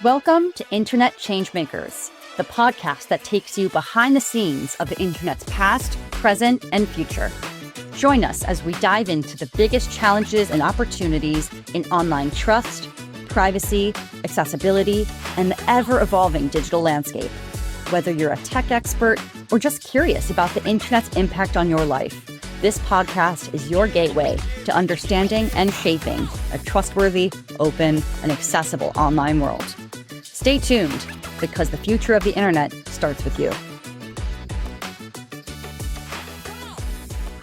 Welcome to Internet Changemakers, the podcast that takes you behind the scenes of the internet's past, present, and future. Join us as we dive into the biggest challenges and opportunities in online trust, privacy, accessibility, and the ever-evolving digital landscape. Whether you're a tech expert or just curious about the internet's impact on your life, this podcast is your gateway to understanding and shaping a trustworthy, open, and accessible online world. Stay tuned, because the future of the internet starts with you.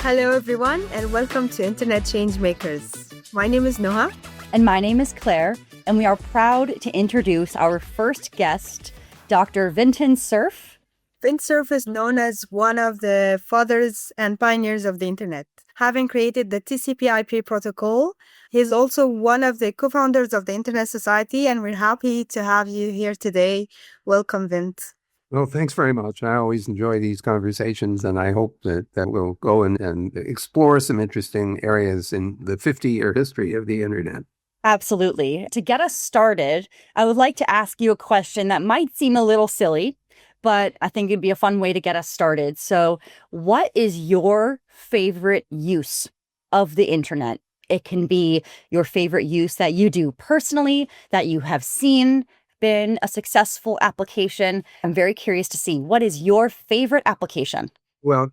Hello, everyone, and welcome to Internet Changemakers. My name is Noha. And my name is Claire, and we are proud to introduce our first guest, Dr. Vint Cerf. Vint Cerf is known as one of the fathers and pioneers of the internet. Having created the TCP/IP protocol, he's also one of the co-founders of the Internet Society, and we're happy to have you here today. Welcome, Vint. Well, thanks very much. I always enjoy these conversations, and I hope that we'll go and explore some interesting areas in the 50-year history of the internet. Absolutely. To get us started, I would like to ask you a question that might seem a little silly, but I think it'd be a fun way to get us started. So what is your favorite use of the internet? It can be your favorite use that you do personally, that you have seen been a successful application. I'm very curious to see, what is your favorite application? Well,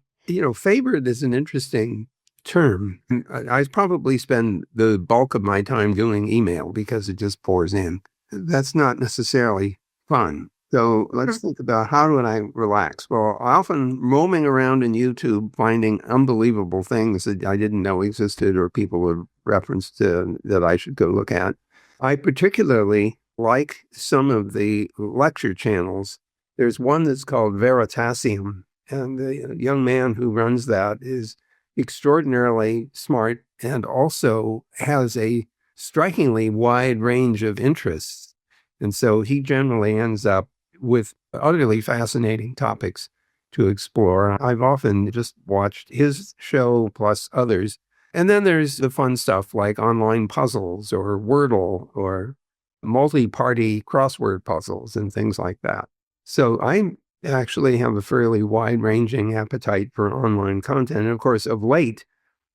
favorite is an interesting term. I probably spend the bulk of my time doing email because it just pours in. That's not necessarily fun. So let's think about, how do I relax? Well, often roaming around in YouTube, finding unbelievable things that I didn't know existed or people would reference to that I should go look at. I particularly like some of the lecture channels. There's one that's called Veritasium, and the young man who runs that is extraordinarily smart and also has a strikingly wide range of interests. And so he generally ends up with utterly fascinating topics to explore. I've often just watched his show plus others. And then there's the fun stuff like online puzzles or Wordle or multi-party crossword puzzles and things like that. So I actually have a fairly wide-ranging appetite for online content. And of course, of late,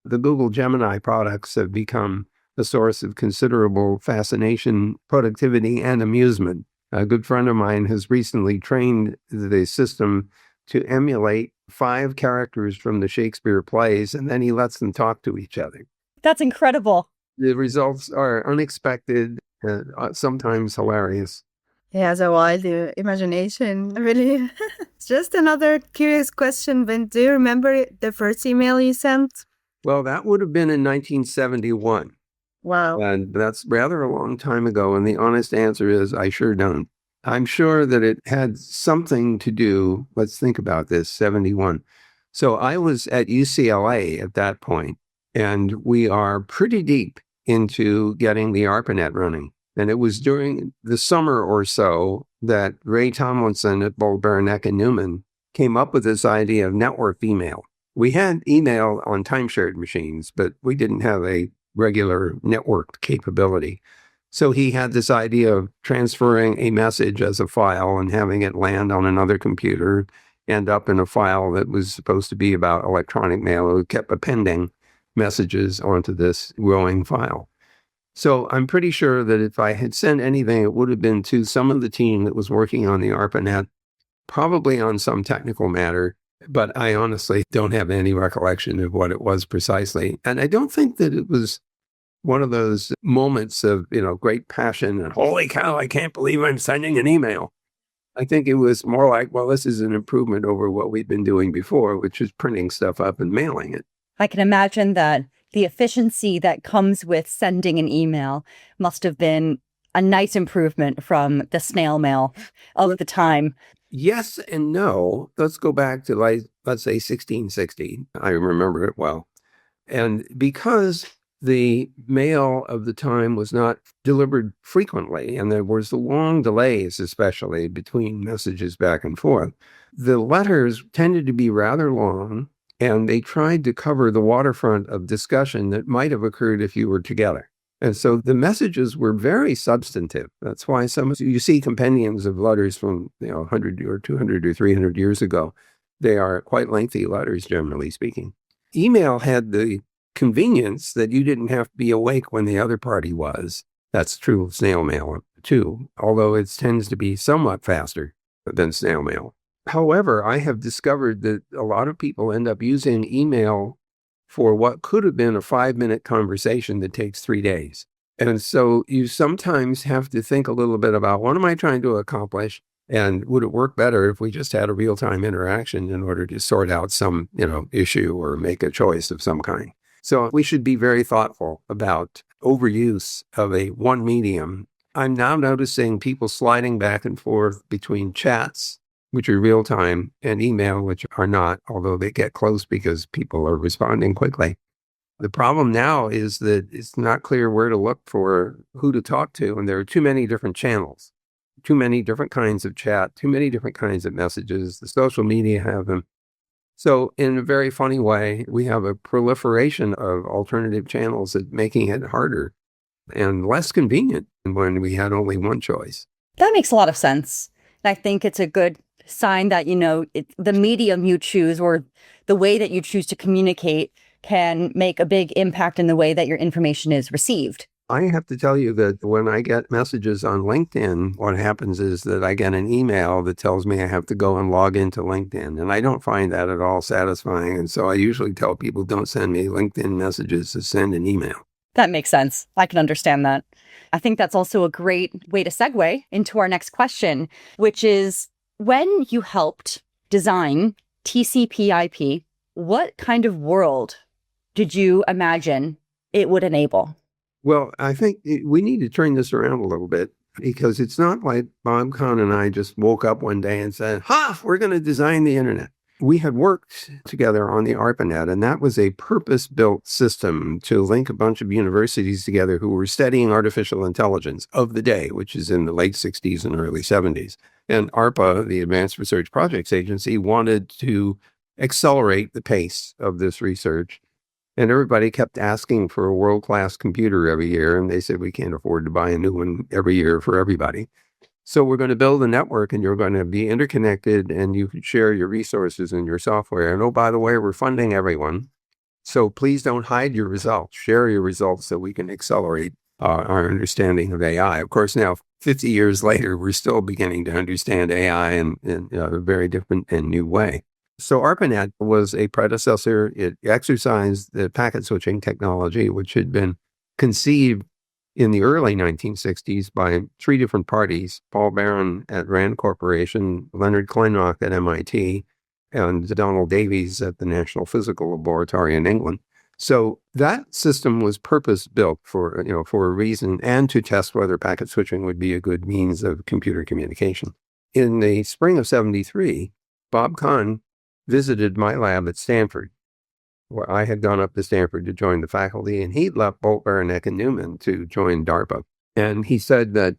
the Google Gemini products have become a source of considerable fascination, productivity, and amusement. A good friend of mine has recently trained the system to emulate 5 characters from the Shakespeare plays, and then he lets them talk to each other. That's incredible. The results are unexpected, sometimes hilarious. He has a wild imagination, really. Just another curious question, Vint. Do you remember the first email you sent? Well, that would have been in 1971. Wow. And that's rather a long time ago. And the honest answer is, I sure don't. I'm sure that it had something to do, let's think about this, 71. So I was at UCLA at that point, and we are pretty deep into getting the ARPANET running. And it was during the summer or so that Ray Tomlinson at Bold, Baranek, and Newman came up with this idea of networked email. We had email on time-shared machines, but we didn't have a regular networked capability. So he had this idea of transferring a message as a file and having it land on another computer, end up in a file that was supposed to be about electronic mail. It kept appending messages onto this growing file. So I'm pretty sure that if I had sent anything, it would have been to some of the team that was working on the ARPANET, probably on some technical matter, but I honestly don't have any recollection of what it was precisely. And I don't think that it was one of those moments of, great passion and holy cow, I can't believe I'm sending an email. I think it was more like, well, this is an improvement over what we'd been doing before, which is printing stuff up and mailing it. I can imagine that the efficiency that comes with sending an email must have been a nice improvement from the snail mail of the time. Yes and no. Let's go back to, let's say 1660. I remember it well. And because the mail of the time was not delivered frequently, and there was the long delays, especially between messages back and forth, the letters tended to be rather long, and they tried to cover the waterfront of discussion that might have occurred if you were together. And so the messages were very substantive. That's why you see compendiums of letters from 100 or 200 or 300 years ago. They are quite lengthy letters, generally speaking. Email had the convenience that you didn't have to be awake when the other party was. That's true of snail mail, too, although it tends to be somewhat faster than snail mail. However, I have discovered that a lot of people end up using email for what could have been a 5-minute conversation that takes 3 days. And so you sometimes have to think a little bit about, what am I trying to accomplish? And would it work better if we just had a real-time interaction in order to sort out some, issue or make a choice of some kind? So we should be very thoughtful about overuse of one medium. I'm now noticing people sliding back and forth between chats, which are real time, and email, which are not, although they get close because people are responding quickly. The problem now is that it's not clear where to look for who to talk to, and there are too many different channels, too many different kinds of chat, too many different kinds of messages. The social media have them. So in a very funny way, we have a proliferation of alternative channels that making it harder and less convenient when we had only one choice. That makes a lot of sense. I think it's a good sign that, the medium you choose or the way that you choose to communicate can make a big impact in the way that your information is received. I have to tell you that when I get messages on LinkedIn, what happens is that I get an email that tells me I have to go and log into LinkedIn. And I don't find that at all satisfying. And so I usually tell people, don't send me LinkedIn messages, to send an email. That makes sense. I can understand that. I think that's also a great way to segue into our next question, which is, when you helped design TCP/IP, what kind of world did you imagine it would enable? Well, I think we need to turn this around a little bit, because it's not like Bob Kahn and I just woke up one day and said, we're going to design the internet. We had worked together on the ARPANET, and that was a purpose-built system to link a bunch of universities together who were studying artificial intelligence of the day, which is in the late 60s and early 70s. And ARPA, the Advanced Research Projects Agency, wanted to accelerate the pace of this research. And everybody kept asking for a world-class computer every year, and they said, we can't afford to buy a new one every year for everybody. So we're going to build a network, and you're going to be interconnected, and you can share your resources and your software. And oh, by the way, we're funding everyone. So please don't hide your results. Share your results so we can accelerate our understanding of AI. Of course, now, 50 years later, we're still beginning to understand AI in a very different and new way. So ARPANET was a predecessor. It exercised the packet switching technology, which had been conceived in the early 1960s by 3 different parties: Paul Barron at Rand Corporation, Leonard Kleinrock at MIT, and Donald Davies at the National Physical Laboratory in England. So that system was purpose-built for a reason, and to test whether packet switching would be a good means of computer communication. In the spring of 73, Bob Kahn visited my lab at Stanford, where I had gone up to Stanford to join the faculty, and he'd left Bolt, Baranek, and Newman to join DARPA. And he said that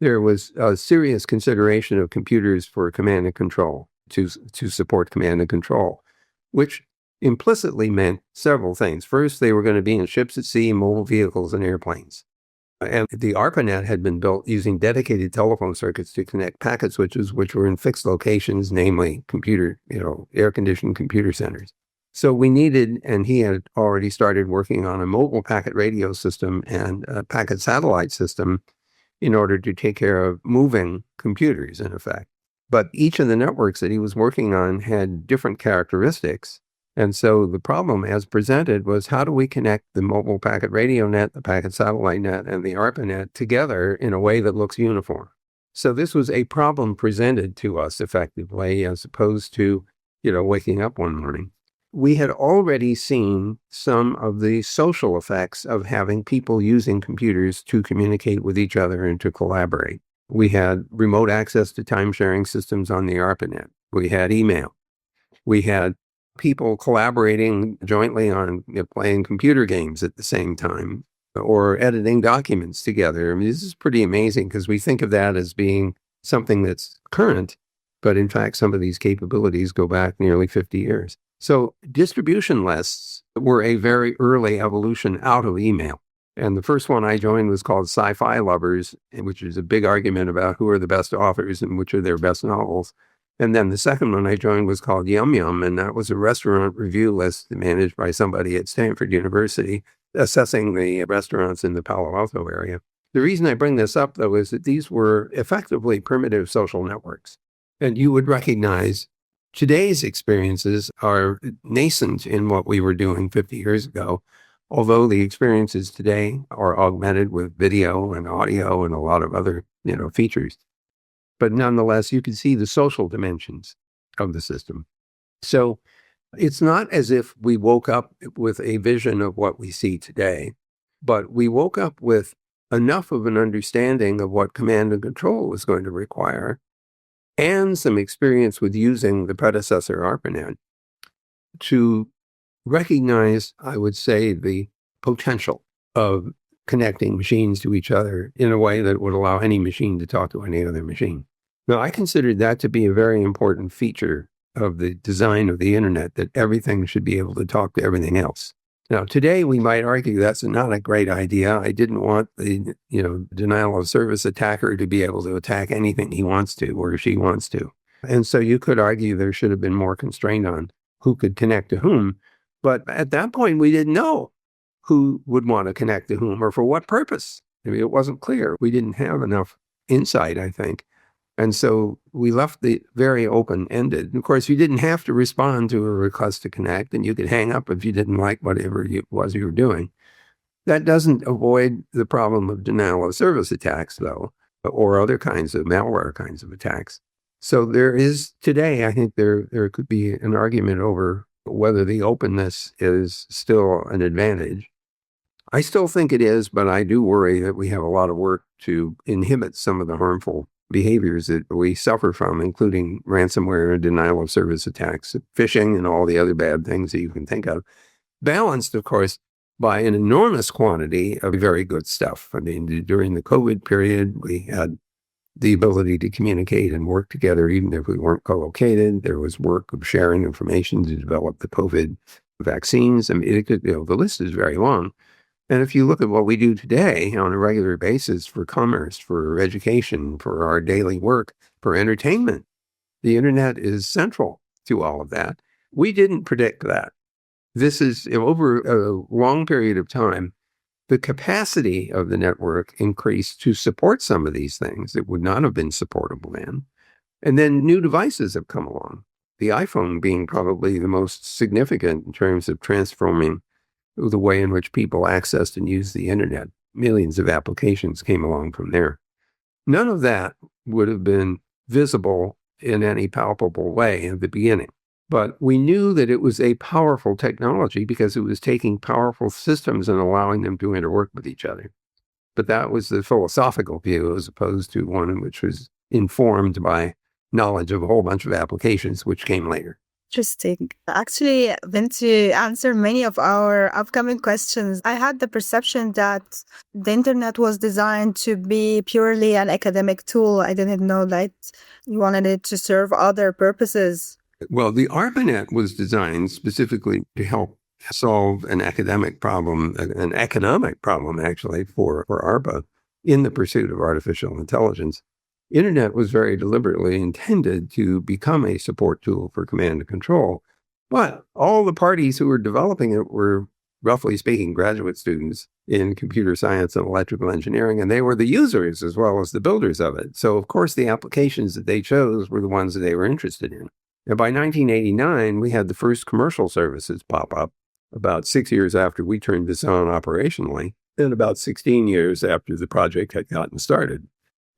there was a serious consideration of computers for command and control, to support command and control, which implicitly meant several things. First, they were going to be in ships at sea, mobile vehicles, and airplanes. And the ARPANET had been built using dedicated telephone circuits to connect packet switches, which were in fixed locations, namely air-conditioned computer centers. So we needed, and he had already started working on a mobile packet radio system and a packet satellite system in order to take care of moving computers, in effect. But each of the networks that he was working on had different characteristics. And so the problem as presented was, how do we connect the mobile packet radio net, the packet satellite net, and the ARPANET together in a way that looks uniform? So this was a problem presented to us effectively, as opposed to, waking up one morning. We had already seen some of the social effects of having people using computers to communicate with each other and to collaborate. We had remote access to time-sharing systems on the ARPANET. We had email. We had people collaborating jointly on playing computer games at the same time, or editing documents together. I mean, this is pretty amazing, because we think of that as being something that's current, but in fact, some of these capabilities go back nearly 50 years. So distribution lists were a very early evolution out of email. And the first one I joined was called Sci-Fi Lovers, which is a big argument about who are the best authors and which are their best novels. And then the second one I joined was called Yum Yum, and that was a restaurant review list managed by somebody at Stanford University, assessing the restaurants in the Palo Alto area. The reason I bring this up, though, is that these were effectively primitive social networks. And you would recognize today's experiences are nascent in what we were doing 50 years ago, although the experiences today are augmented with video and audio and a lot of other, features. But nonetheless, you can see the social dimensions of the system. So it's not as if we woke up with a vision of what we see today, but we woke up with enough of an understanding of what command and control was going to require and some experience with using the predecessor ARPANET to recognize, I would say, the potential of connecting machines to each other in a way that would allow any machine to talk to any other machine. Now, I considered that to be a very important feature of the design of the internet, that everything should be able to talk to everything else. Now, today we might argue that's not a great idea. I didn't want the, denial of service attacker to be able to attack anything he wants to or she wants to. And so you could argue there should have been more constraint on who could connect to whom. But at that point, we didn't know who would want to connect to whom or for what purpose. I mean, it wasn't clear. We didn't have enough insight, I think. And so we left the very open-ended. Of course, you didn't have to respond to a request to connect, and you could hang up if you didn't like whatever it was you were doing. That doesn't avoid the problem of denial of service attacks, though, or other kinds of malware kinds of attacks. So there is today, I think there could be an argument over whether the openness is still an advantage. I still think it is, but I do worry that we have a lot of work to inhibit some of the harmful behaviors that we suffer from, including ransomware and denial of service attacks, phishing, and all the other bad things that you can think of, balanced, of course, by an enormous quantity of very good stuff. I mean, during the COVID period, we had the ability to communicate and work together, even if we weren't co-located. There was work of sharing information to develop the COVID vaccines. I mean, the list is very long. And if you look at what we do today on a regular basis for commerce, for education, for our daily work, for entertainment, the internet is central to all of that. We didn't predict that. This is over a long period of time. The capacity of the network increased to support some of these things that would not have been supportable then. And then new devices have come along, the iPhone being probably the most significant in terms of transforming the way in which people accessed and used the internet. Millions of applications came along from there. None of that would have been visible in any palpable way in the beginning. But we knew that it was a powerful technology because it was taking powerful systems and allowing them to interwork with each other. But that was the philosophical view as opposed to one which was informed by knowledge of a whole bunch of applications which came later. Interesting. Actually, Vint, to answer many of our upcoming questions, I had the perception that the internet was designed to be purely an academic tool. I didn't know that you wanted it to serve other purposes. Well, the ARPANET was designed specifically to help solve an academic problem, an economic problem, actually, for ARPA in the pursuit of artificial intelligence. Internet was very deliberately intended to become a support tool for command and control. But all the parties who were developing it were, roughly speaking, graduate students in computer science and electrical engineering, and they were the users as well as the builders of it. So, of course, the applications that they chose were the ones that they were interested in. And by 1989, we had the first commercial services pop up, about 6 years after we turned this on operationally, and about 16 years after the project had gotten started.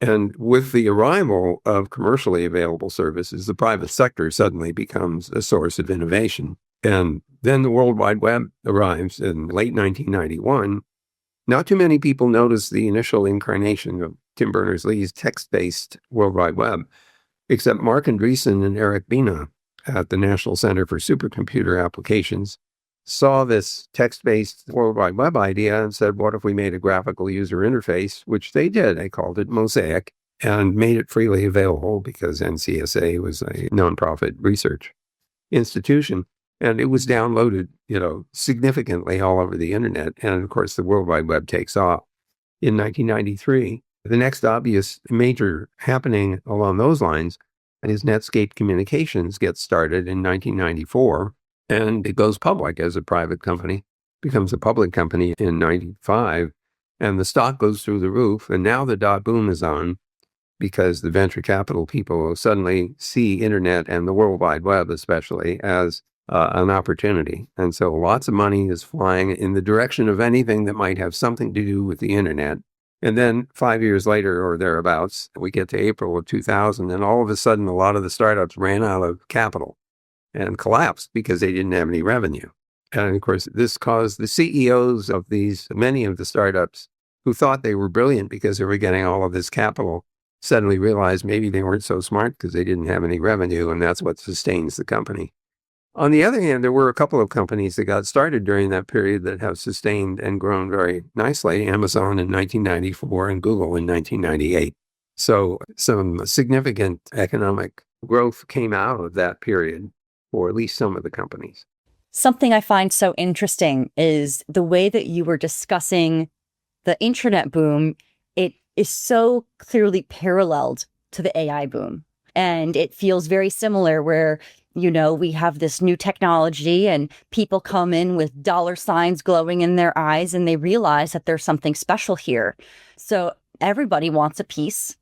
And with the arrival of commercially available services, the private sector suddenly becomes a source of innovation. And then the World Wide Web arrives in late 1991. Not too many people noticed the initial incarnation of Tim Berners-Lee's text-based World Wide Web, except Mark Andreessen and Eric Bina at the National Center for Supercomputer Applications saw this text-based World Wide Web idea and said, what if we made a graphical user interface, which they did. They called it Mosaic and made it freely available because NCSA was a nonprofit research institution. And it was downloaded, significantly all over the internet. And of course, the World Wide Web takes off in 1993. The next obvious major happening along those lines is Netscape Communications gets started in 1994, and it goes public as a private company, becomes a public company in 95, and the stock goes through the roof. And now the dot boom is on because the venture capital people suddenly see internet and the World Wide Web especially as an opportunity. And so lots of money is flying in the direction of anything that might have something to do with the internet. And then 5 years later or thereabouts, we get to April of 2000, and all of a sudden, a lot of the startups ran out of capital and collapsed because they didn't have any revenue. And of course, this caused the CEOs of many of the startups who thought they were brilliant because they were getting all of this capital, suddenly realized maybe they weren't so smart because they didn't have any revenue, and that's what sustains the company. On the other hand, there were a couple of companies that got started during that period that have sustained and grown very nicely. Amazon in 1994 and Google in 1998. So some significant economic growth came out of that period for at least some of the companies. Something I find so interesting is the way that you were discussing the internet boom. It is so clearly paralleled to the AI boom. And it feels very similar where we have this new technology and people come in with dollar signs glowing in their eyes and they realize that there's something special here. So everybody wants a piece,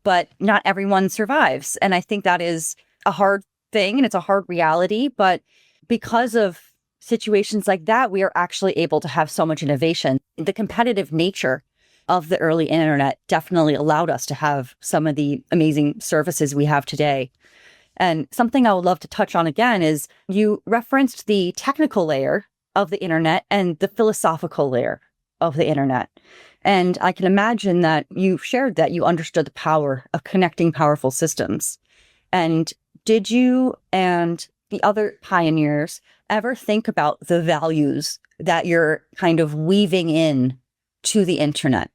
but not everyone survives. And I think that is a hard thing and it's a hard reality. But because of situations like that, we are actually able to have so much innovation. The competitive nature of the early internet definitely allowed us to have some of the amazing services we have today. And something I would love to touch on again is you referenced the technical layer of the internet and the philosophical layer of the internet. And I can imagine that you shared that you understood the power of connecting powerful systems. And did you and the other pioneers ever think about the values that you're kind of weaving in to the internet?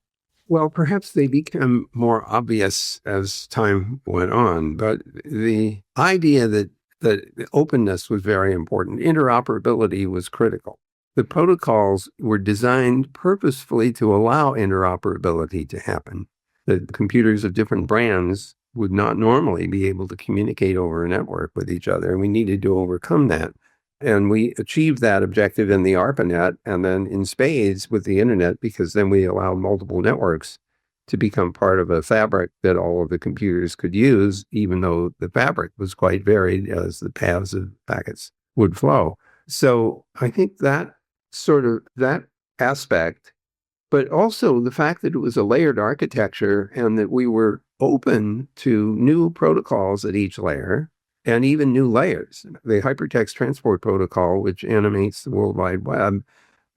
Well, perhaps they become more obvious as time went on, but the idea that openness was very important. Interoperability was critical. The protocols were designed purposefully to allow interoperability to happen. The computers of different brands would not normally be able to communicate over a network with each other, and we needed to overcome that. And we achieved that objective in the ARPANET and then in spades with the internet, because then we allowed multiple networks to become part of a fabric that all of the computers could use, even though the fabric was quite varied as the paths of packets would flow. So I think that aspect, but also the fact that it was a layered architecture and that we were open to new protocols at each layer, and even new layers. The Hypertext Transport Protocol, which animates the World Wide Web,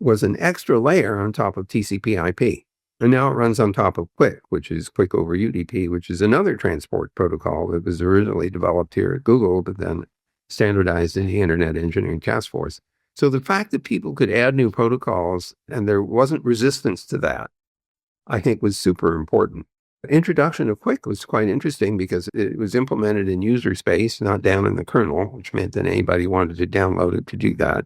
was an extra layer on top of TCP/IP. And now it runs on top of QUIC, which is Quick over UDP, which is another transport protocol that was originally developed here at Google, but then standardized in the Internet Engineering Task Force. So the fact that people could add new protocols and there wasn't resistance to that, I think was super important. The introduction of QUIC was quite interesting because it was implemented in user space, not down in the kernel, which meant that anybody wanted to download it to do that.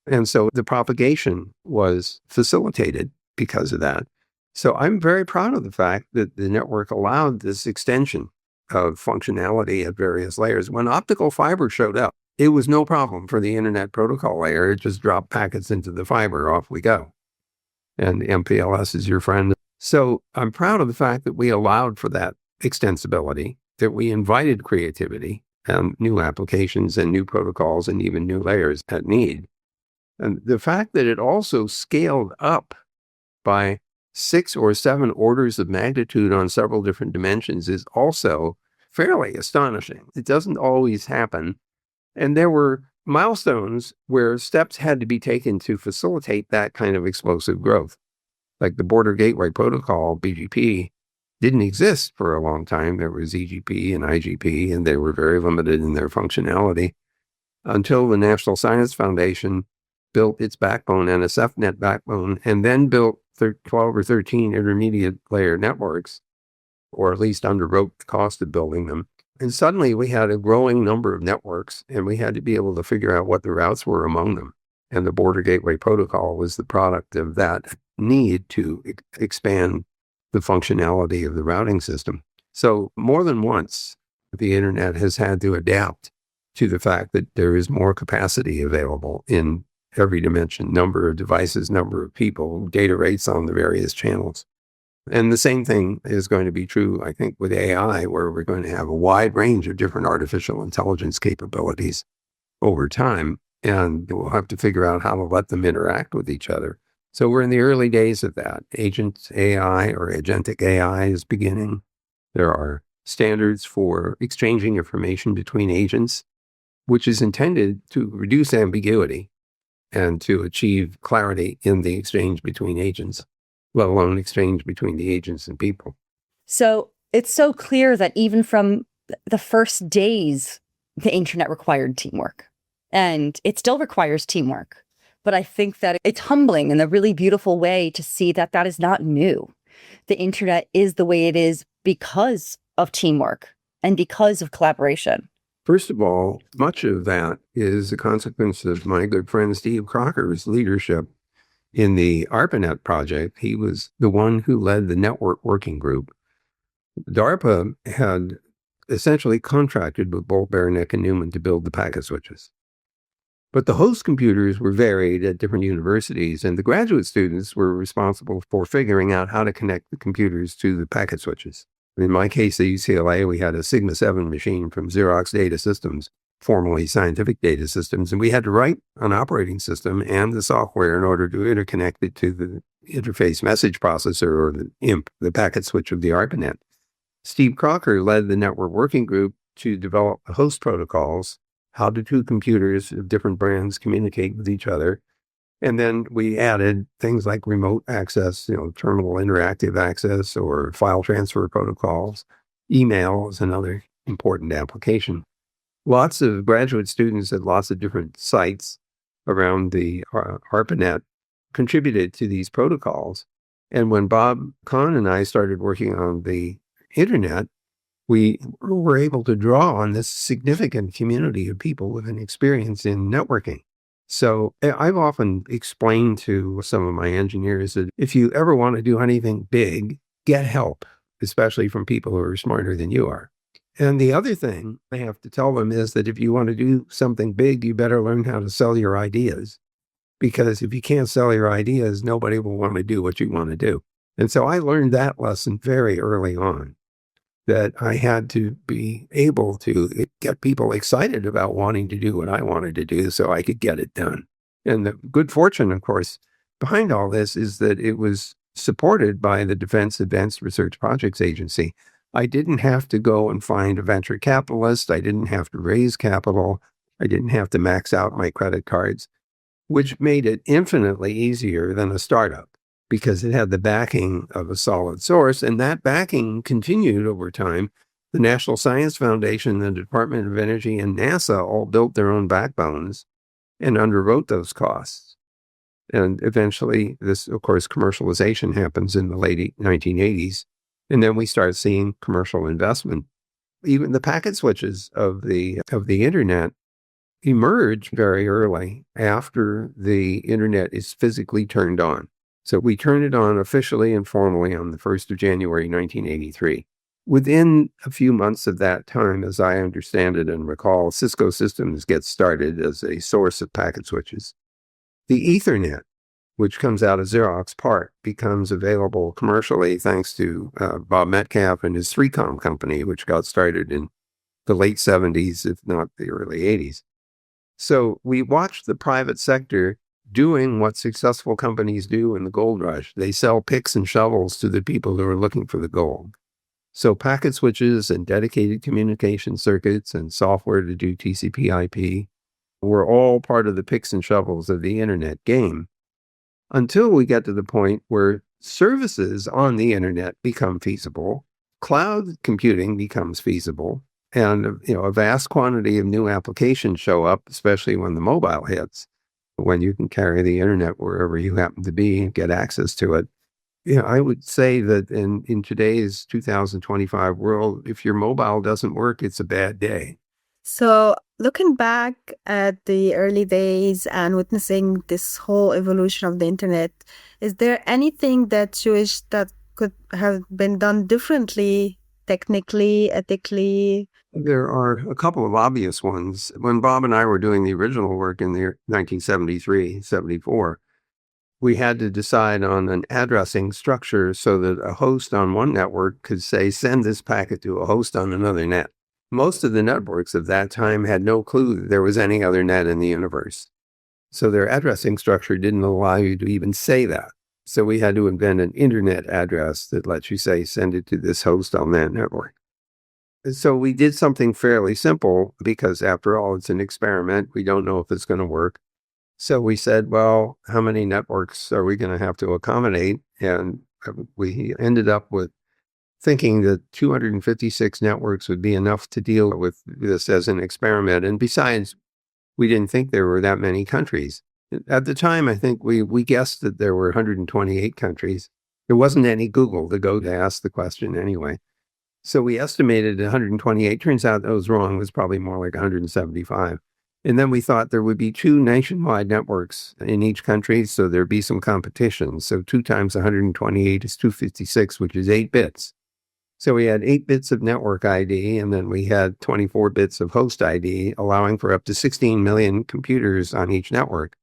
And so the propagation was facilitated because of that. So I'm very proud of the fact that the network allowed this extension of functionality at various layers. When optical fiber showed up, it was no problem for the internet protocol layer. It just dropped packets into the fiber, off we go. And MPLS is your friend. So I'm proud of the fact that we allowed for that extensibility, that we invited creativity and new applications and new protocols and even new layers at need. And the fact that it also scaled up by 6 or 7 orders of magnitude on several different dimensions is also fairly astonishing. It doesn't always happen. And there were milestones where steps had to be taken to facilitate that kind of explosive growth. Like the Border Gateway Protocol, BGP, didn't exist for a long time. There was EGP and IGP, and they were very limited in their functionality until the National Science Foundation built its backbone, NSFNet backbone, and then built 12 or 13 intermediate layer networks, or at least underwrote the cost of building them. And suddenly we had a growing number of networks, and we had to be able to figure out what the routes were among them. And the Border Gateway Protocol was the product of that need to expand the functionality of the routing system. So more than once, the internet has had to adapt to the fact that there is more capacity available in every dimension, number of devices, number of people, data rates on the various channels. And the same thing is going to be true, I think, with AI, where we're going to have a wide range of different artificial intelligence capabilities over time, and we'll have to figure out how to let them interact with each other. So we're in the early days of that. Agent AI or agentic AI is beginning. There are standards for exchanging information between agents, which is intended to reduce ambiguity and to achieve clarity in the exchange between agents, let alone exchange between the agents and people. So it's so clear that even from the first days, the internet required teamwork, and it still requires teamwork. But I think that it's humbling in a really beautiful way to see that that is not new. The internet is the way it is because of teamwork and because of collaboration. First of all, much of that is a consequence of my good friend Steve Crocker's leadership in the ARPANET project. He was the one who led the network working group. DARPA had essentially contracted with Bolt, Beranek, and Newman to build the packet switches. But the host computers were varied at different universities, and the graduate students were responsible for figuring out how to connect the computers to the packet switches. In my case at UCLA, we had a Sigma 7 machine from Xerox Data Systems, formerly Scientific Data Systems, and we had to write an operating system and the software in order to interconnect it to the interface message processor, or the IMP, the packet switch of the ARPANET. Steve Crocker led the network working group to develop the host protocols. How do two computers of different brands communicate with each other? And then we added things like remote access, terminal interactive access, or file transfer protocols. Email is another important application. Lots of graduate students at lots of different sites around the ARPANET contributed to these protocols. And when Bob Kahn and I started working on the internet, we were able to draw on this significant community of people with an experience in networking. So I've often explained to some of my engineers that if you ever want to do anything big, get help, especially from people who are smarter than you are. And the other thing I have to tell them is that if you want to do something big, you better learn how to sell your ideas. Because if you can't sell your ideas, nobody will want to do what you want to do. And so I learned that lesson very early on, that I had to be able to get people excited about wanting to do what I wanted to do so I could get it done. And the good fortune, of course, behind all this is that it was supported by the Defense Advanced Research Projects Agency. I didn't have to go and find a venture capitalist. I didn't have to raise capital. I didn't have to max out my credit cards, which made it infinitely easier than a startup, because it had the backing of a solid source, and that backing continued over time. The National Science Foundation, the Department of Energy, and NASA all built their own backbones and underwrote those costs. And eventually, this, of course, commercialization happens in the late 1980s, and then we start seeing commercial investment. Even the packet switches of the internet emerge very early after the internet is physically turned on. So we turned it on officially and formally on the 1st of January, 1983. Within a few months of that time, as I understand it and recall, Cisco Systems gets started as a source of packet switches. The Ethernet, which comes out of Xerox PARC, becomes available commercially thanks to Bob Metcalf and his 3Com company, which got started in the late 70s, if not the early 80s. So we watched the private sector doing what successful companies do in the gold rush. They sell picks and shovels to the people who are looking for the gold. So packet switches and dedicated communication circuits and software to do TCP/IP were all part of the picks and shovels of the internet game, until we get to the point where services on the internet become feasible, cloud computing becomes feasible, and a vast quantity of new applications show up, especially when the mobile hits, when you can carry the internet wherever you happen to be and get access to it. Yeah, I would say that in today's 2025 world, if your mobile doesn't work, it's a bad day. So, looking back at the early days and witnessing this whole evolution of the internet, is there anything that you wish that could have been done differently, technically, ethically? There are a couple of obvious ones. When Bob and I were doing the original work in the 1973, 74, we had to decide on an addressing structure so that a host on one network could say, send this packet to a host on another net. Most of the networks of that time had no clue that there was any other net in the universe. So their addressing structure didn't allow you to even say that. So we had to invent an internet address that lets you say, send it to this host on that network. So we did something fairly simple because, after all, it's an experiment. We don't know if it's going to work. So we said, well, how many networks are we going to have to accommodate? And we ended up with thinking that 256 networks would be enough to deal with this as an experiment. And besides, we didn't think there were that many countries. At the time, I think we guessed that there were 128 countries. There wasn't any Google to go to ask the question anyway. So we estimated 128. Turns out that was wrong. It was probably more like 175. And then we thought there would be 2 nationwide networks in each country, so there'd be some competition. So 2 times 128 is 256, which is 8 bits. So we had 8 bits of network ID, and then we had 24 bits of host ID, allowing for up to 16 million computers on each network,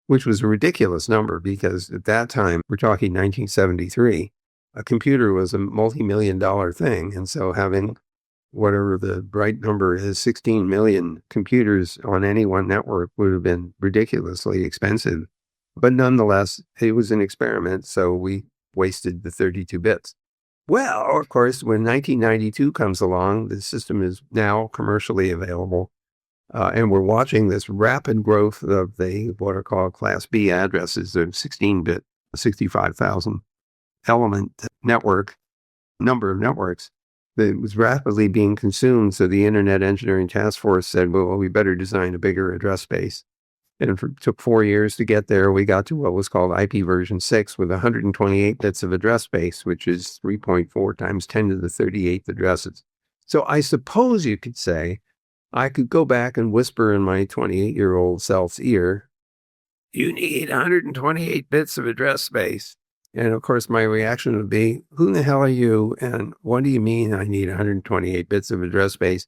which was a ridiculous number because at that time, we're talking 1973, a computer was a multi-million-dollar thing. And so having whatever the right number is, 16 million computers on any one network would have been ridiculously expensive. But nonetheless, it was an experiment, so we wasted the 32 bits. Well, of course, when 1992 comes along, the system is now commercially available, and we're watching this rapid growth of the what are called Class B addresses, the 16-bit, 65,000 element number of networks that was rapidly being consumed. So the Internet Engineering Task Force said, well, we better design a bigger address space. And it took 4 years to get there. We got to what was called IP version 6 with 128 bits of address space, which is 3.4 times 10 to the 38th addresses. So I suppose you could say I could go back and whisper in my 28-year-old self's ear, you need 128 bits of address space. And of course, my reaction would be, who the hell are you? And what do you mean I need 128 bits of address space?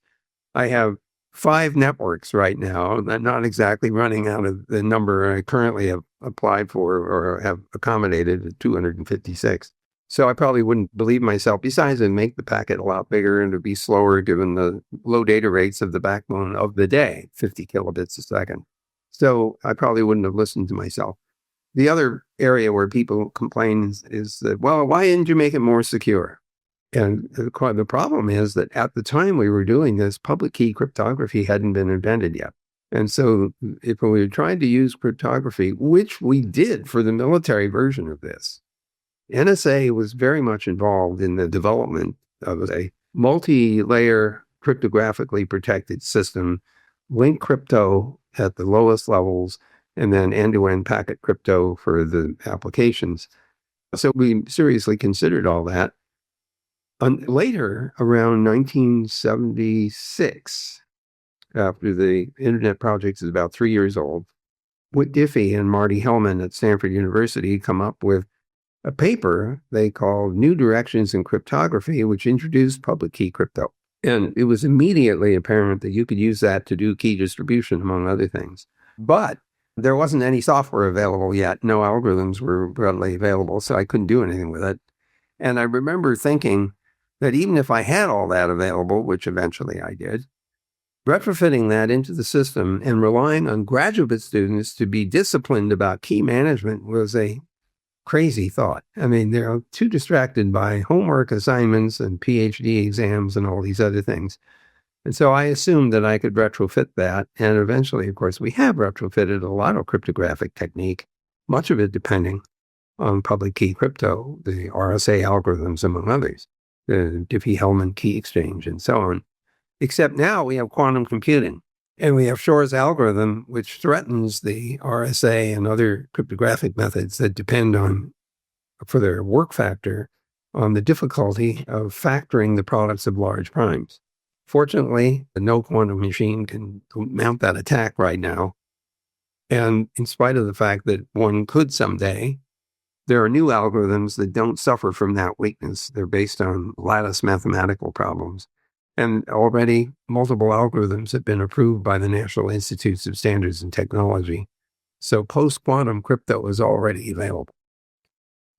I have 5 networks right now, not exactly running out of the number I currently have applied for or have accommodated at 256. So I probably wouldn't believe myself. Besides, it'd make the packet a lot bigger and it'd be slower given the low data rates of the backbone of the day, 50 kilobits a second. So I probably wouldn't have listened to myself. The other area where people complain is that, well, why didn't you make it more secure? And the problem is that at the time we were doing this, public key cryptography hadn't been invented yet. And so if we were trying to use cryptography, which we did for the military version of this, NSA was very much involved in the development of a multi-layer cryptographically protected system, link crypto at the lowest levels, and then end-to-end packet crypto for the applications. So we seriously considered all that. Later, around 1976, after the Internet project is about 3 years old, Whit Diffie and Marty Hellman at Stanford University come up with a paper they called New Directions in Cryptography, which introduced public key crypto. And it was immediately apparent that you could use that to do key distribution, among other things. But there wasn't any software available yet. No algorithms were readily available, so I couldn't do anything with it. And I remember thinking that even if I had all that available, which eventually I did, retrofitting that into the system and relying on graduate students to be disciplined about key management was a crazy thought. I mean, they're too distracted by homework assignments and PhD exams and all these other things. And so I assumed that I could retrofit that. And eventually, of course, we have retrofitted a lot of cryptographic technique, much of it depending on public key crypto, the RSA algorithms, among others, the Diffie-Hellman key exchange, and so on. Except now we have quantum computing. And we have Shor's algorithm, which threatens the RSA and other cryptographic methods that depend on for their work factor on the difficulty of factoring the products of large primes. Fortunately, no quantum machine can mount that attack right now. And in spite of the fact that one could someday, there are new algorithms that don't suffer from that weakness. They're based on lattice mathematical problems. And already multiple algorithms have been approved by the National Institutes of Standards and Technology. So post-quantum crypto is already available.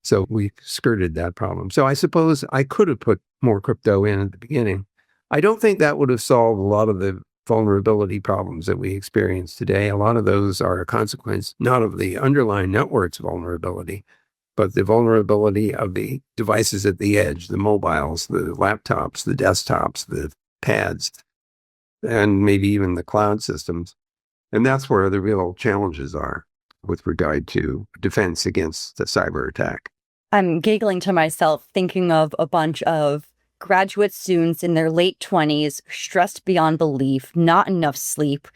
So we skirted that problem. So I suppose I could have put more crypto in at the beginning. I don't think that would have solved a lot of the vulnerability problems that we experience today. A lot of those are a consequence not of the underlying network's vulnerability, but the vulnerability of the devices at the edge, the mobiles, the laptops, the desktops, the pads, and maybe even the cloud systems. And that's where the real challenges are with regard to defense against the cyber attack. I'm giggling to myself, thinking of a bunch of graduate students in their late 20s, stressed beyond belief, not enough sleep,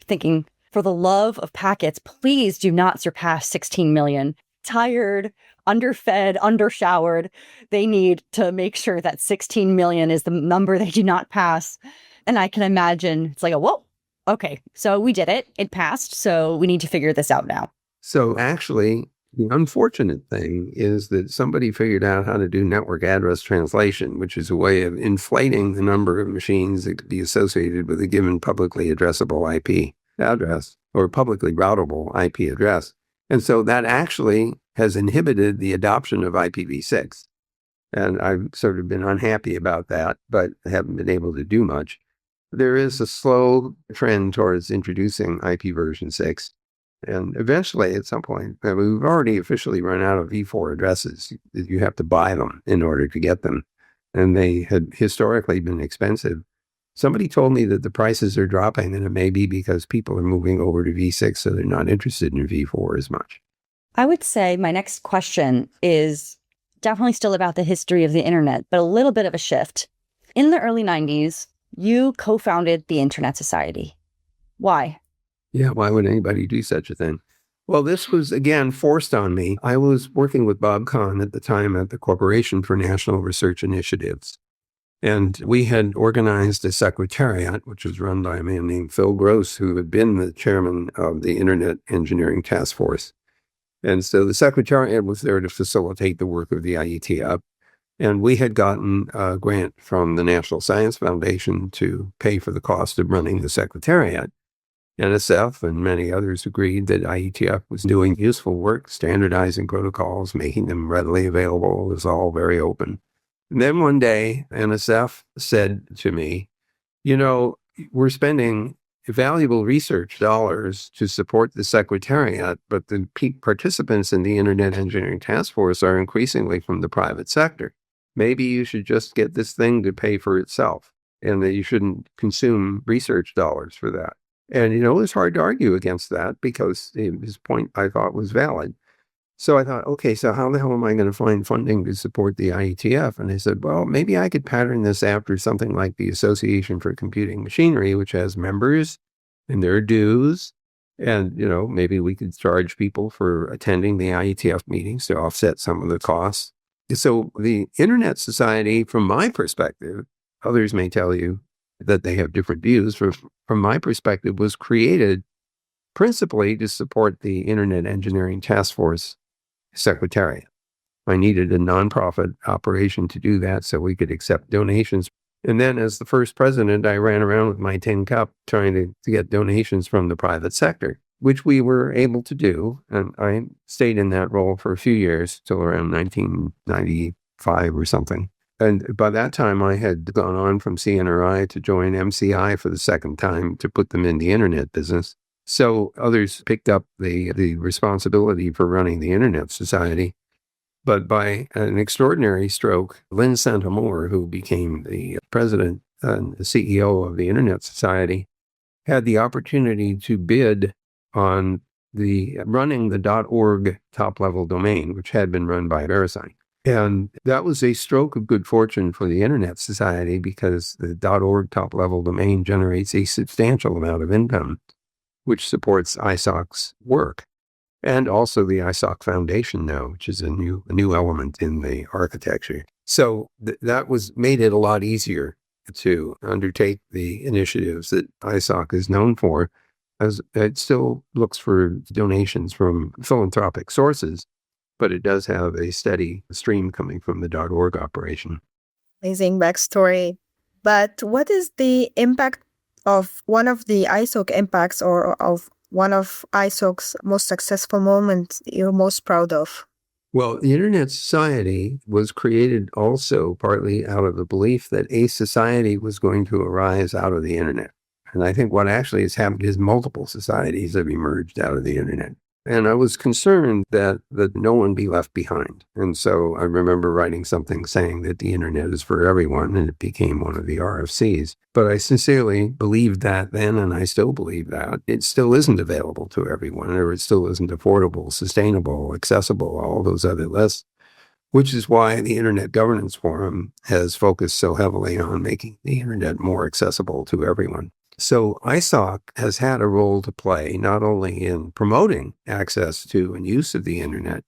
thinking, for the love of packets, please do not surpass 16 million. Tired, underfed, undershowered. They need to make sure that 16 million is the number they do not pass. And I can imagine it's like, whoa, okay, so we did it. It passed. So we need to figure this out now. So actually, the unfortunate thing is that somebody figured out how to do network address translation, which is a way of inflating the number of machines that could be associated with a given publicly addressable IP address or publicly routable IP address. And so that actually has inhibited the adoption of IPv6. And I've sort of been unhappy about that, but haven't been able to do much. There is a slow trend towards introducing IP version 6. And eventually, at some point, we've already officially run out of v4 addresses. You have to buy them in order to get them. And they had historically been expensive. Somebody told me that the prices are dropping, and it may be because people are moving over to v6, so they're not interested in v4 as much. I would say my next question is definitely still about the history of the internet, but a little bit of a shift. In the early 90s, you co-founded the Internet Society. Why? Yeah, why would anybody do such a thing? Well, this was, again, forced on me. I was working with Bob Kahn at the time at the Corporation for National Research Initiatives. And we had organized a secretariat, which was run by a man named Phil Gross, who had been the chairman of the Internet Engineering Task Force. And so the secretariat was there to facilitate the work of the IETF. And we had gotten a grant from the National Science Foundation to pay for the cost of running the secretariat. NSF and many others agreed that IETF was doing useful work, standardizing protocols, making them readily available. It was all very open. And then one day, NSF said to me, we're spending valuable research dollars to support the secretariat, but the participants in the Internet Engineering Task Force are increasingly from the private sector. Maybe you should just get this thing to pay for itself, and that you shouldn't consume research dollars for that. And, it was hard to argue against that because his point, I thought, was valid. So I thought, okay, so how the hell am I going to find funding to support the IETF? And I said, well, maybe I could pattern this after something like the Association for Computing Machinery, which has members and their dues. And, maybe we could charge people for attending the IETF meetings to offset some of the costs. So the Internet Society, from my perspective, others may tell you that they have different views. From my perspective, was created principally to support the Internet Engineering Task Force Secretariat. I needed a nonprofit operation to do that so we could accept donations. And then as the first president, I ran around with my tin cup trying to get donations from the private sector, which we were able to do. And I stayed in that role for a few years, till around 1995 or something. And by that time, I had gone on from CNRI to join MCI for the second time to put them in the internet business. So others picked up the responsibility for running the Internet Society. But by an extraordinary stroke, Lynn Santamore, who became the president and the CEO of the Internet Society, had the opportunity to bid on running the .org top-level domain, which had been run by VeriSign. And that was a stroke of good fortune for the Internet Society because the .org top-level domain generates a substantial amount of income, which supports ISOC's work. and also the ISOC Foundation now, which is a new element in the architecture. So that made it a lot easier to undertake the initiatives that ISOC is known for, as it still looks for donations from philanthropic sources, but it does have a steady stream coming from the .org operation. Amazing backstory. But what is the impact of one of the ISOC impacts or of one of ISOC's most successful moments you're most proud of? Well, the Internet Society was created also partly out of the belief that a society was going to arise out of the Internet. And I think what actually has happened is multiple societies have emerged out of the Internet. And I was concerned that no one be left behind. And so I remember writing something saying that the Internet is for everyone, and it became one of the RFCs. But I sincerely believed that then, and I still believe that. It still isn't available to everyone, or it still isn't affordable, sustainable, accessible, all those other lists, which is why the Internet Governance Forum has focused so heavily on making the Internet more accessible to everyone. So ISOC has had a role to play not only in promoting access to and use of the Internet,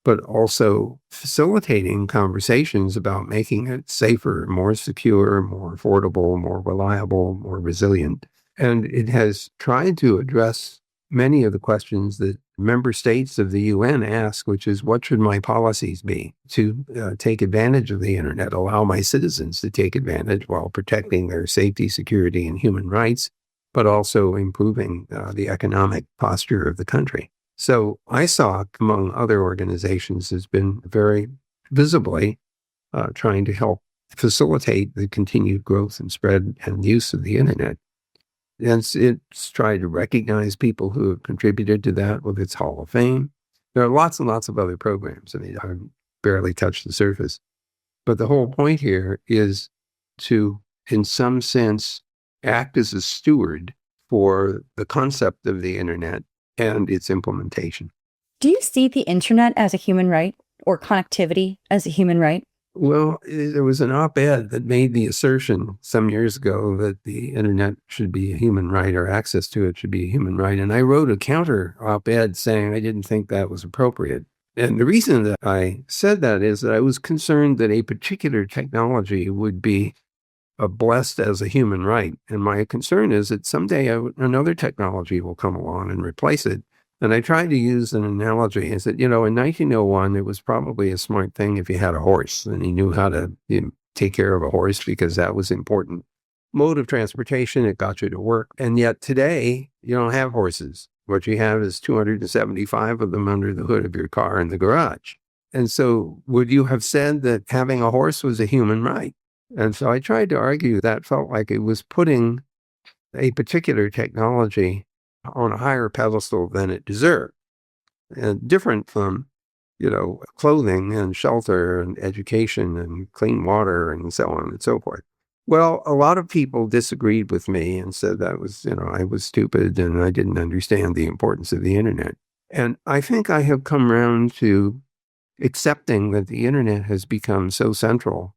but also facilitating conversations about making it safer, more secure, more affordable, more reliable, more resilient. And it has tried to address many of the questions that member states of the UN ask, which is, what should my policies be to take advantage of the Internet, allow my citizens to take advantage while protecting their safety, security, and human rights, but also improving the economic posture of the country. So ISOC, among other organizations, has been very visibly trying to help facilitate the continued growth and spread and use of the Internet. And it's tried to recognize people who have contributed to that with its Hall of Fame. There are lots and lots of other programs. I mean, I barely touched the surface. But the whole point here is to, in some sense, act as a steward for the concept of the Internet and its implementation. Do you see the internet as a human right or connectivity as a human right? Well, there was an op-ed that made the assertion some years ago that the Internet should be a human right, or access to it should be a human right. And I wrote a counter op-ed saying I didn't think that was appropriate. And the reason that I said that is that I was concerned that a particular technology would be blessed as a human right. And my concern is that someday another technology will come along and replace it. And I tried to use an analogy. I said, in 1901, it was probably a smart thing if you had a horse and you knew how to take care of a horse, because that was important mode of transportation. It got you to work. And yet today, you don't have horses. What you have is 275 of them under the hood of your car in the garage. And so would you have said that having a horse was a human right? And so I tried to argue that felt like it was putting a particular technology on a higher pedestal than it deserved, and different from, clothing and shelter and education and clean water and so on and so forth. Well, a lot of people disagreed with me and said that was, I was stupid and I didn't understand the importance of the Internet. And I think I have come around to accepting that the Internet has become so central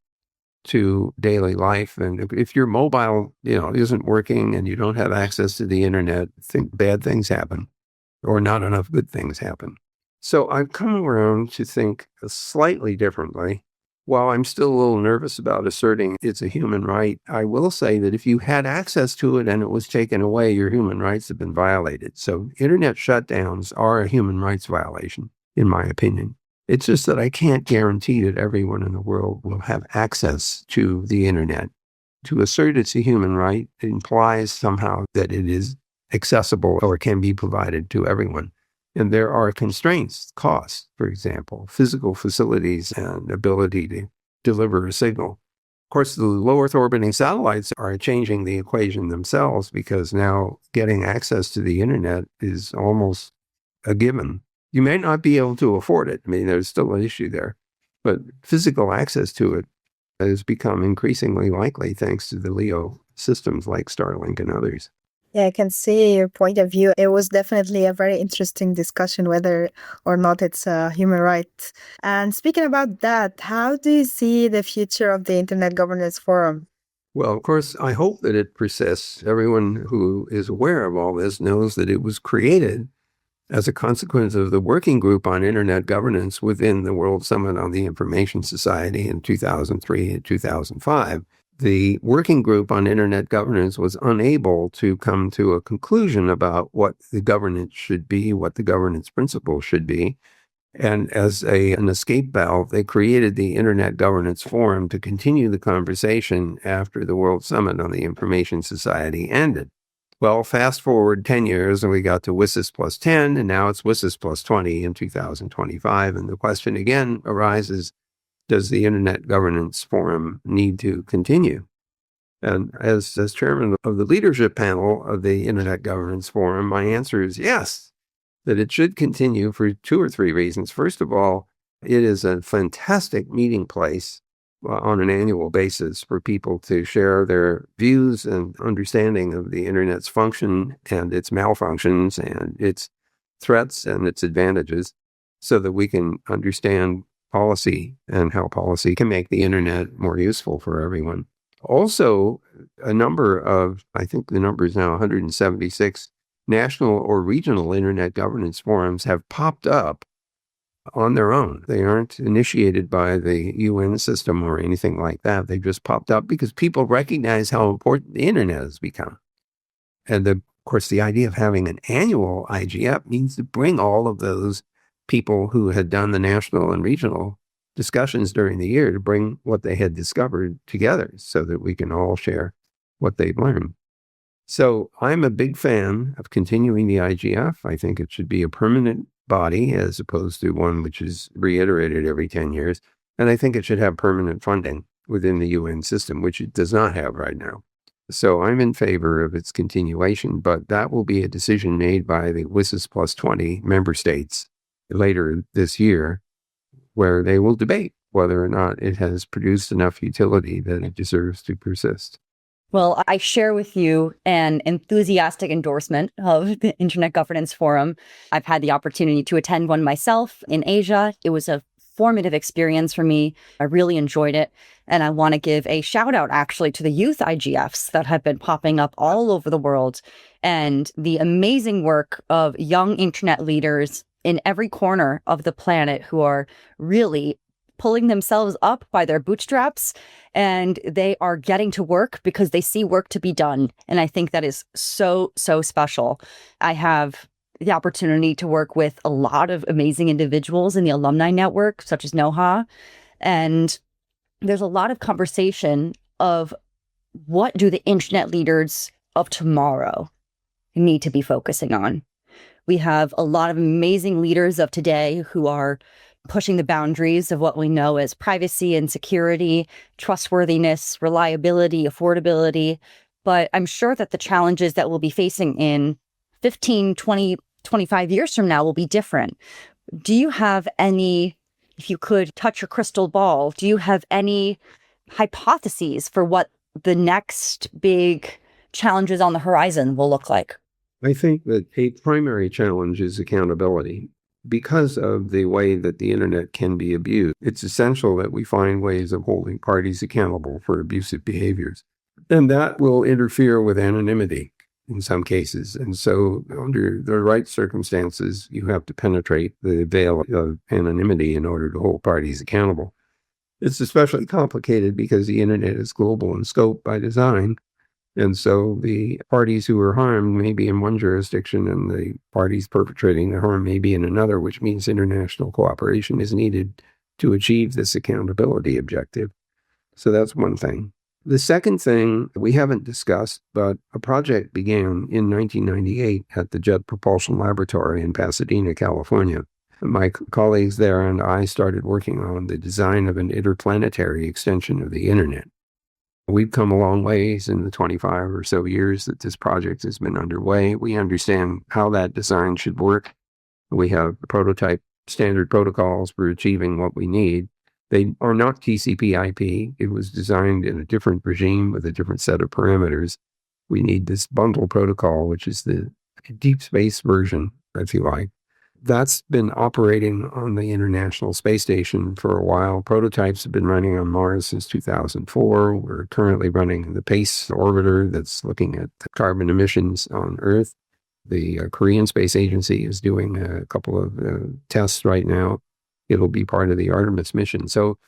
to daily life. And if your mobile, isn't working and you don't have access to the Internet, bad things happen, or not enough good things happen. So I've come around to think slightly differently. While I'm still a little nervous about asserting it's a human right, I will say that if you had access to it and it was taken away, your human rights have been violated. So Internet shutdowns are a human rights violation, in my opinion. It's just that I can't guarantee that everyone in the world will have access to the Internet. To assert it's a human right implies somehow that it is accessible or can be provided to everyone. And there are constraints, costs, for example, physical facilities and ability to deliver a signal. Of course, the low Earth orbiting satellites are changing the equation themselves, because now getting access to the Internet is almost a given. You may not be able to afford it. I mean, there's still an issue there, but physical access to it has become increasingly likely thanks to the LEO systems like Starlink and others. Yeah, I can see your point of view. It was definitely a very interesting discussion, whether or not it's a human right. And speaking about that, how do you see the future of the Internet Governance Forum? Well, of course, I hope that it persists. Everyone who is aware of all this knows that it was created as a consequence of the working group on internet governance within the World Summit on the Information Society in 2003 and 2005. The working group on internet governance was unable to come to a conclusion about what the governance should be, what the governance principles should be. And as an escape valve, they created the Internet Governance Forum to continue the conversation after the World Summit on the Information Society ended. Well, fast forward 10 years and we got to WSIS plus 10, and now it's WSIS plus 20 in 2025. And the question again arises, does the Internet Governance Forum need to continue? And as chairman of the leadership panel of the Internet Governance Forum, my answer is yes, that it should continue for 2 or 3 reasons. First of all, it is a fantastic meeting place on an annual basis for people to share their views and understanding of the Internet's function and its malfunctions and its threats and its advantages so that we can understand policy and how policy can make the Internet more useful for everyone. Also, a number of, I think the number is now 176 national or regional Internet governance forums have popped up on their own. They aren't initiated by the UN system or anything like that. They just popped up because people recognize how important the Internet has become. And of course, the idea of having an annual IGF means to bring all of those people who had done the national and regional discussions during the year to bring what they had discovered together so that we can all share what they've learned. So I'm a big fan of continuing the IGF. I think it should be a permanent body as opposed to one which is reiterated every 10 years. And I think it should have permanent funding within the UN system, which it does not have right now. So I'm in favor of its continuation, but that will be a decision made by the WSIS plus 20 member states later this year, where they will debate whether or not it has produced enough utility that it deserves to persist. Well, I share with you an enthusiastic endorsement of the Internet Governance Forum. I've had the opportunity to attend one myself in Asia. It was a formative experience for me. I really enjoyed it. And I want to give a shout out actually to the youth IGFs that have been popping up all over the world and the amazing work of young Internet leaders in every corner of the planet who are really pulling themselves up by their bootstraps, and they are getting to work because they see work to be done. And I think that is so, so special. I have the opportunity to work with a lot of amazing individuals in the alumni network, such as NOHA. And there's a lot of conversation of what do the Internet leaders of tomorrow need to be focusing on. We have a lot of amazing leaders of today who are pushing the boundaries of what we know as privacy and security, trustworthiness, reliability, affordability. But I'm sure that the challenges that we'll be facing in 15, 20, 25 years from now will be different. Do you have any, if you could touch your crystal ball, do you have any hypotheses for what the next big challenges on the horizon will look like? I think that a primary challenge is accountability. Because of the way that the Internet can be abused, it's essential that we find ways of holding parties accountable for abusive behaviors. And that will interfere with anonymity in some cases. And so under the right circumstances, you have to penetrate the veil of anonymity in order to hold parties accountable. It's especially complicated because the Internet is global in scope by design. And so the parties who are harmed may be in one jurisdiction and the parties perpetrating the harm may be in another, which means international cooperation is needed to achieve this accountability objective. So that's one thing. The second thing we haven't discussed, but a project began in 1998 at the Jet Propulsion Laboratory in Pasadena, California. My colleagues there and I started working on the design of an interplanetary extension of the Internet. We've come a long ways in the 25 or so years that this project has been underway. We understand how that design should work. We have prototype standard protocols for achieving what we need. They are not TCP/IP. It was designed in a different regime with a different set of parameters. We need this bundle protocol, which is the deep space version, if you like. That's been operating on the International Space Station for a while. Prototypes have been running on Mars since 2004. We're currently running the PACE orbiter that's looking at carbon emissions on Earth. The Korean Space Agency is doing a couple of tests right now. It'll be part of the Artemis mission. So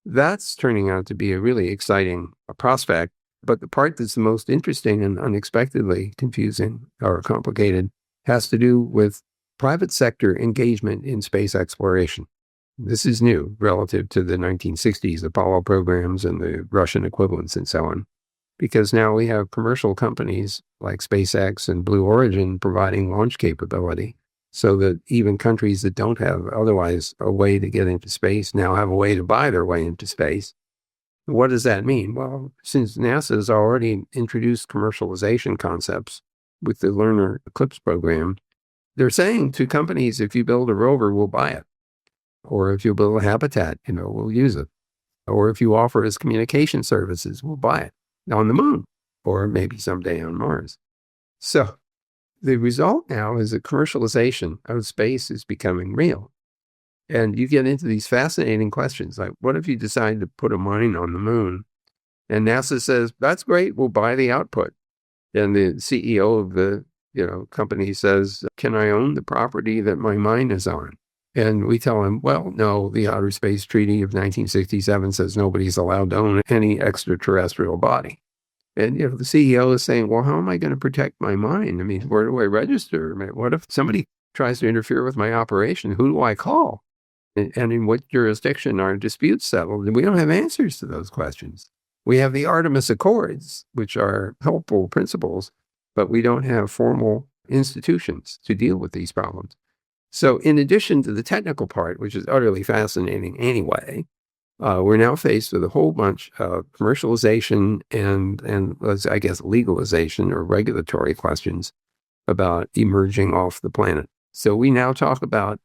that's turning out to be a really exciting prospect. But the part that's the most interesting and unexpectedly confusing or complicated has to do with private sector engagement in space exploration. This is new relative to the 1960s Apollo programs and the Russian equivalents and so on, because now we have commercial companies like SpaceX and Blue Origin providing launch capability so that even countries that don't have otherwise a way to get into space now have a way to buy their way into space. What does that mean? Well, since NASA has already introduced commercialization concepts with the Lunar Eclipse program, they're saying to companies, if you build a rover, we'll buy it. Or if you build a habitat, we'll use it. Or if you offer us communication services, we'll buy it on the moon, or maybe someday on Mars. So the result now is that commercialization of space is becoming real. And you get into these fascinating questions, like what if you decide to put a mine on the moon? And NASA says, that's great, we'll buy the output. And the CEO of the company says, can I own the property that my mine is on? And we tell him, well, no, the Outer Space Treaty of 1967 says nobody's allowed to own any extraterrestrial body. And the CEO is saying, well, how am I going to protect my mine? I mean, where do I register? What if somebody tries to interfere with my operation? Who do I call? And in what jurisdiction are disputes settled? And we don't have answers to those questions. We have the Artemis Accords, which are helpful principles, but we don't have formal institutions to deal with these problems. So in addition to the technical part, which is utterly fascinating anyway, we're now faced with a whole bunch of commercialization and I guess legalization or regulatory questions about emerging off the planet. So we now talk about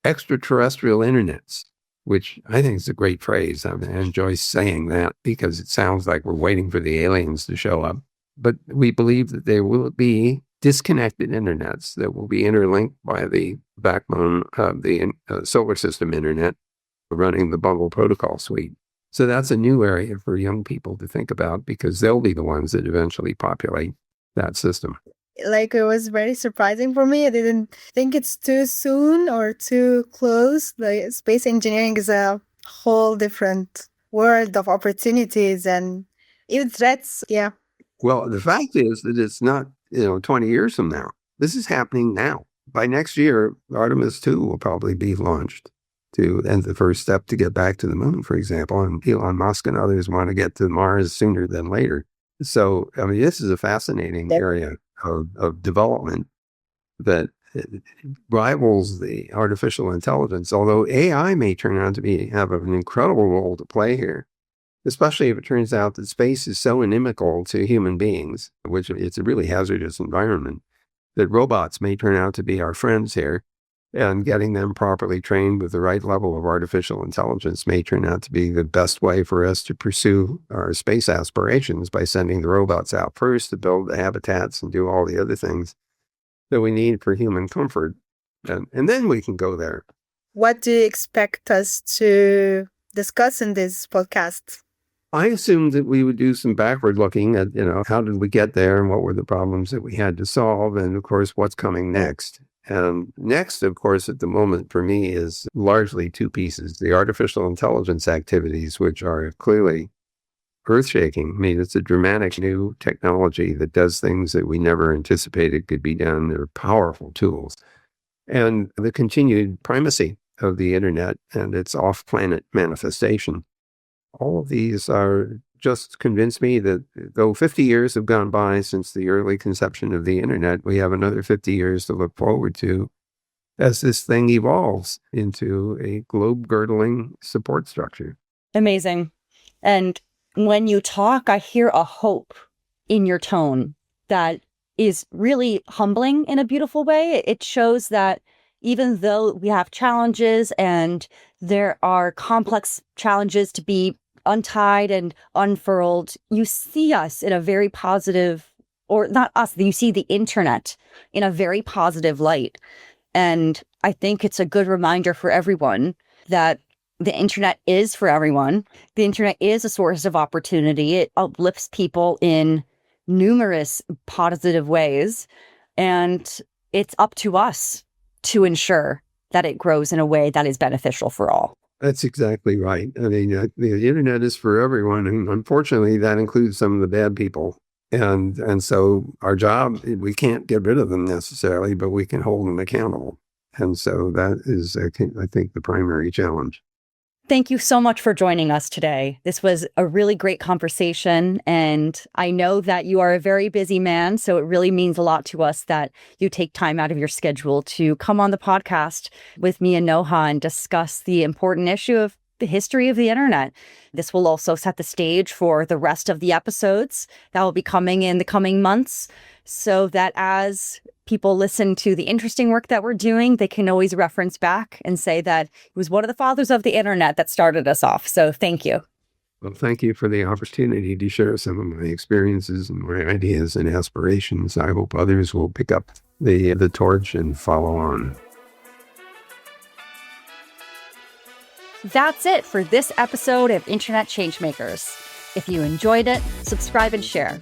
extraterrestrial internets, which I think is a great phrase. I enjoy saying that because it sounds like we're waiting for the aliens to show up. But we believe that there will be disconnected internets that will be interlinked by the backbone of the solar system internet running the Bundle Protocol suite. So that's a new area for young people to think about because they'll be the ones that eventually populate that system. Like, it was very surprising for me. I didn't think it's too soon or too close. Like, space engineering is a whole different world of opportunities and even threats. Yeah. Well, the fact is that it's not 20 years from now. This is happening now. By next year, Artemis 2 will probably be launched and the first step to get back to the moon, for example. And Elon Musk and others want to get to Mars sooner than later. So, I mean, this is a fascinating area of development that rivals the artificial intelligence, although AI may turn out to have an incredible role to play here, especially if it turns out that space is so inimical to human beings, which it's a really hazardous environment, that robots may turn out to be our friends here, and getting them properly trained with the right level of artificial intelligence may turn out to be the best way for us to pursue our space aspirations by sending the robots out first to build the habitats and do all the other things that we need for human comfort. And then we can go there. What do you expect us to discuss in this podcast? I assumed that we would do some backward looking at, how did we get there and what were the problems that we had to solve? And of course, what's coming next? And next, of course, at the moment for me is largely two pieces. The artificial intelligence activities, which are clearly earth-shaking. I mean, it's a dramatic new technology that does things that we never anticipated could be done. They're powerful tools. And the continued primacy of the internet and its off-planet manifestation. All of these are just convinced me that though 50 years have gone by since the early conception of the internet, we have another 50 years to look forward to as this thing evolves into a globe-girdling support structure. Amazing. And when you talk, I hear a hope in your tone that is really humbling in a beautiful way. It shows that even though we have challenges and there are complex challenges to be untied and unfurled, you see us in a very positive, or not us, you see the internet in a very positive light. And I think it's a good reminder for everyone that the internet is for everyone. The internet is a source of opportunity. It uplifts people in numerous positive ways. And it's up to us to ensure that it grows in a way that is beneficial for all. That's exactly right. I mean, the internet is for everyone, and unfortunately, that includes some of the bad people. And so our job, we can't get rid of them necessarily, but we can hold them accountable. And so that is, I think, the primary challenge. Thank you so much for joining us today. This was a really great conversation, and I know that you are a very busy man, so it really means a lot to us that you take time out of your schedule to come on the podcast with me and Noha and discuss the important issue of the history of the internet. This will also set the stage for the rest of the episodes that will be coming in the coming months, so that as people listen to the interesting work that we're doing, they can always reference back and say that it was one of the fathers of the internet that started us off. So thank you. Well, thank you for the opportunity to share some of my experiences and my ideas and aspirations. I hope others will pick up the torch and follow on. That's it for this episode of Internet Changemakers. If you enjoyed it, subscribe and share.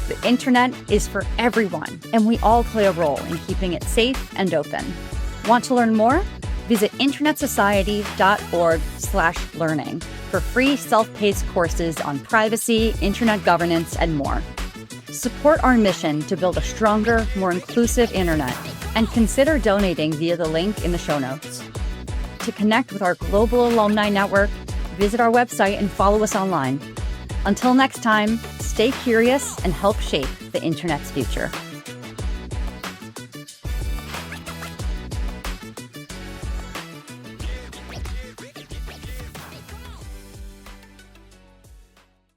The internet is for everyone, and we all play a role in keeping it safe and open. Want to learn more? Visit internetsociety.org/learning for free self-paced courses on privacy, internet governance, and more. Support our mission to build a stronger, more inclusive internet, and consider donating via the link in the show notes. To connect with our global alumni network, visit our website and follow us online. Until next time, stay curious and help shape the internet's future.